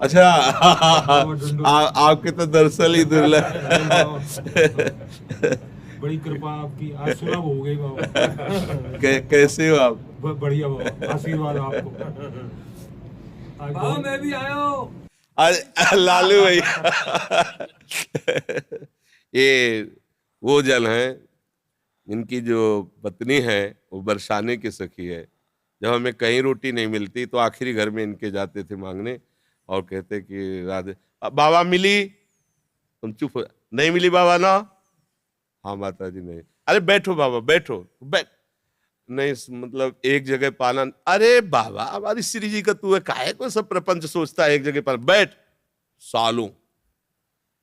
अच्छा आपके तो दरअसल ही दुर्लभ। बड़ी कृपा आपकी, आज सुलभ हो गई बाबा। कैसे हो आप? बढ़िया बाबा, आशीर्वाद आपको। बाबा मैं भी आया हूँ। अरे लालू भैया ये वो जन है, इनकी जो पत्नी है वो बरसाने की सखी है। जब हमें कहीं रोटी नहीं मिलती तो आखिरी घर में इनके जाते थे मांगने और कहते कि राधे बाबा मिली, तुम चुप हो, नहीं मिली बाबा ना, हाँ माता जी नहीं, अरे बैठो बाबा बैठो, बैठ नहीं, मतलब एक जगह पाना, अरे बाबा हमारी श्री जी का तू है, काहे को सब प्रपंच सोचता है, एक जगह पाना, बैठ। सालों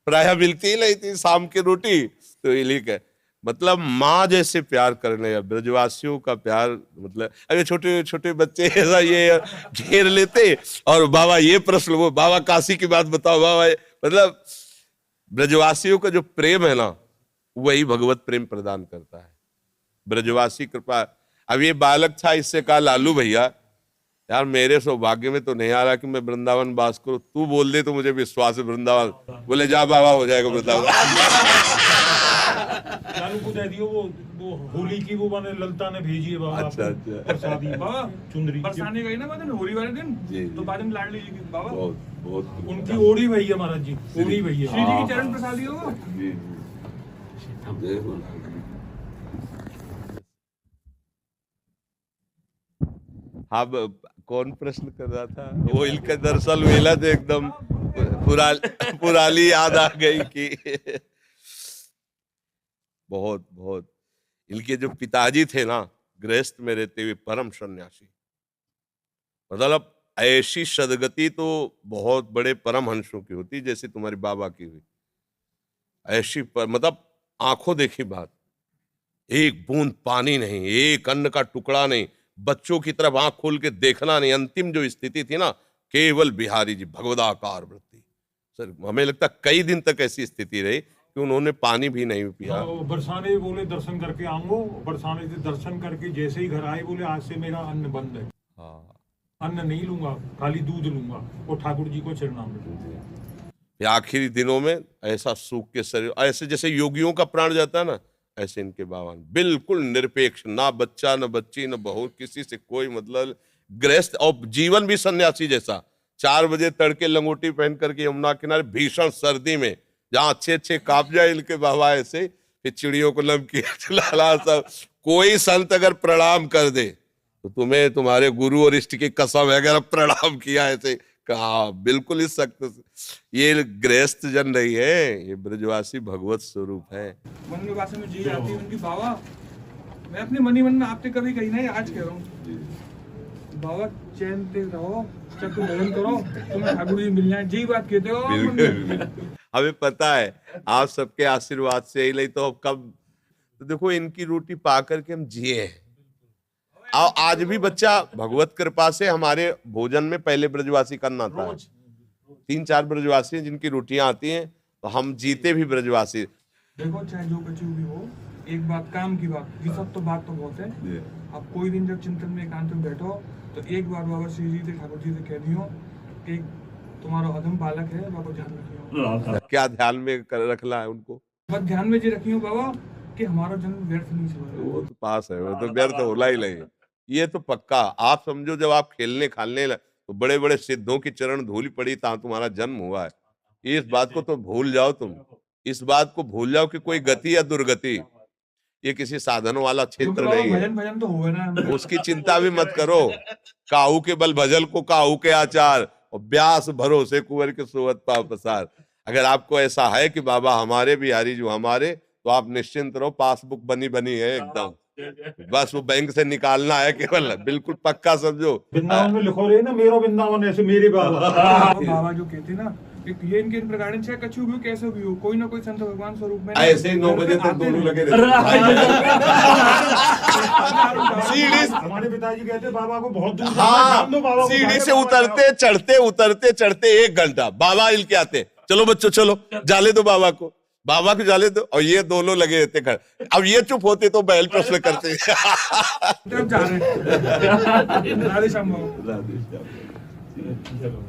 प्रायः मिलती ही नहीं थी शाम की रोटी, तो ये है मतलब माँ जैसे प्यार करने, ब्रजवासियों का प्यार, मतलब अरे छोटे छोटे बच्चे ऐसा ये घेर लेते और बाबा ये प्रश्न, वो बाबा काशी की बात बताओ बाबा, मतलब ब्रजवासियों का जो प्रेम है ना वही भगवत प्रेम प्रदान करता है, ब्रजवासी कृपा। अब ये बालक था, इससे कहा लालू भैया यार मेरे सौभाग्य में तो नहीं आ रहा कि मैं वृंदावन वास करूं, तू बोल दे तो मुझे विश्वास है वृंदावन। बोले जा बाबा हो जाएगा वृंदावन। लालू को दे दियो वो होली की वो मैंने ललता ने भेजी है बाबा। अच्छा अच्छा प्रसादी बाबा चुंदरी बरसाने गई ना बाद होली वाले दिन, तो बाद में लाडली जी की बाबा बहुत बहुत उनकी ओढ़ी भैया महाराज जी, ओढ़ी भैया श्री जी की चरण प्रसादी हो। जी जय हो। अब कौन प्रश्न कर रहा था? वो इनका दरअसल वेला तो एकदम पुरानी याद आ गई कि बहुत बहुत इनके जो पिताजी थे ना गृहस्थ में रहते हुए परम सन्यासी, मतलब ऐसी सदगति तो बहुत बड़े परमहंसों की होती जैसे तुम्हारे बाबा की हुई, ऐसी मतलब आंखों देखी बात, एक बूंद पानी नहीं, एक अन्न का टुकड़ा नहीं, बच्चों की तरफ आंख खोल के देखना नहीं। अंतिम जो स्थिति थी ना, केवल बिहारी जी भगवदाकार वृत्ति, सर हमें लगता कई दिन तक ऐसी स्थिति रही कि उन्होंने पानी भी नहीं पिया। बरसाने बोले दर्शन करके आऊंगो, बरसाने से दर्शन करके जैसे ही घर आए बोले आज से मेरा अन्न बंद है, हाँ अन्न नहीं लूंगा, खाली दूध लूंगा और ठाकुर जी को चरणामृत। आखिरी दिनों में ऐसा सूख के शरीर, ऐसे जैसे योगियों का प्राण जाता है ना, ऐसे इनके बाबा बिल्कुल निरपेक्ष, ना बच्चा न बच्ची न बहू, किसी से कोई मतलब, गृहस्थ और जीवन भी सन्यासी जैसा। 4 बजे तड़के लंगोटी पहन करके यमुना किनारे भीषण सर्दी में, जहाँ अच्छे अच्छे काप जाए इनके बाबा, ऐसे फिर चिड़ियों को नमकीन खिलाना सब। कोई संत अगर प्रणाम कर दे तो तुम्हें तुम्हारे गुरु और इष्ट की कसम है, अगर प्रणाम किया ऐसे कहा, बिल्कुल इस सख्त। ये गृहस्थ जन नहीं है, ये ब्रजवासी भगवत स्वरूप है। मन में भाषा में जी आती है उनकी बाबा, मैं अपने मनी मन में आपसे कभी कही नहीं, आज कह रहा हूँ बाबा चैन से रहो, चक्र भजन करो, तुम्हें ठाकुर जी मिल जाए, जी बात कहते हो आप। हमें पता है आप सबके आशीर्वाद से ही, नहीं तो अब कब, तो देखो इनकी रोटी पा करके हम जिए हैं। आज भी बच्चा भगवत कृपा से हमारे भोजन में पहले ब्रजवासी करना आता है, 3-4 ब्रजवासी हैं जिनकी रोटियां आती हैं, तो हम जीते भी ब्रजवासी। देखो चाहे जो कुछ भी हो, एक बात काम की बात, ये सब तो बात तो बहुत है। अब कोई दिन जब चिंतन में एकांत में बैठो तो एक बार बाबा श्री जी से ठाकुर जी से कह दियो कि तुम्हारा अधम बालक है, बाबा ध्यान रखियो। क्या ध्यान में रखना है उनको? बस ध्यान में जी रखियो बाबा कि हमारा जन्म व्यर्थ नहीं चला। वो तो पास है, वो तो व्यर्थ होला ही नहीं, ये तो पक्का। आप समझो जब आप खेलने खालने तो बड़े बड़े सिद्धों की चरण धूल पड़ी ता तुम्हारा जन्म हुआ है, इस बात को तो भूल जाओ तुम, इस बात को भूल जाओ कि कोई गति या दुर्गति, ये किसी साधन वाला क्षेत्र नहीं है। भजन तो हुआ ना, उसकी चिंता भी मत करो। काहू के बल भजल को काहू के आचार, और ब्यास भरोसे कुंवर के सोवत पाव पसार। अगर आपको ऐसा है कि बाबा हमारे बिहारी जो हमारे, तो आप निश्चिंत रहो, पासबुक बनी बनी है एकदम, बस वो बैंक से निकालना है केवल, बिल्कुल पक्का समझो। वृंदावन में लिखो रहे ना, मेरा वृंदावन ऐसे मेरे बाबा। बाबा जो कहते ना ये इनके इन प्रकार चाहे कछु भी हो कैसे भी हो, कोई ना कोई संत भगवान स्वरूप में ऐसे ही 9 बजे तक दोनों लगे रहते। हमारे पिताजी कहते बाबा को बहुत दूर हाँ, सीढ़ी से उतरते चढ़ते 1 घंटा बाबा इनके आते, चलो बच्चों चलो जाले दो बाबा को जाले दो, और ये दोनों लगे रहते खड़े। अब ये चुप होते तो बैल प्रश्न करते। जा रहे हैं। राधे श्याम बाबा। राधे श्याम।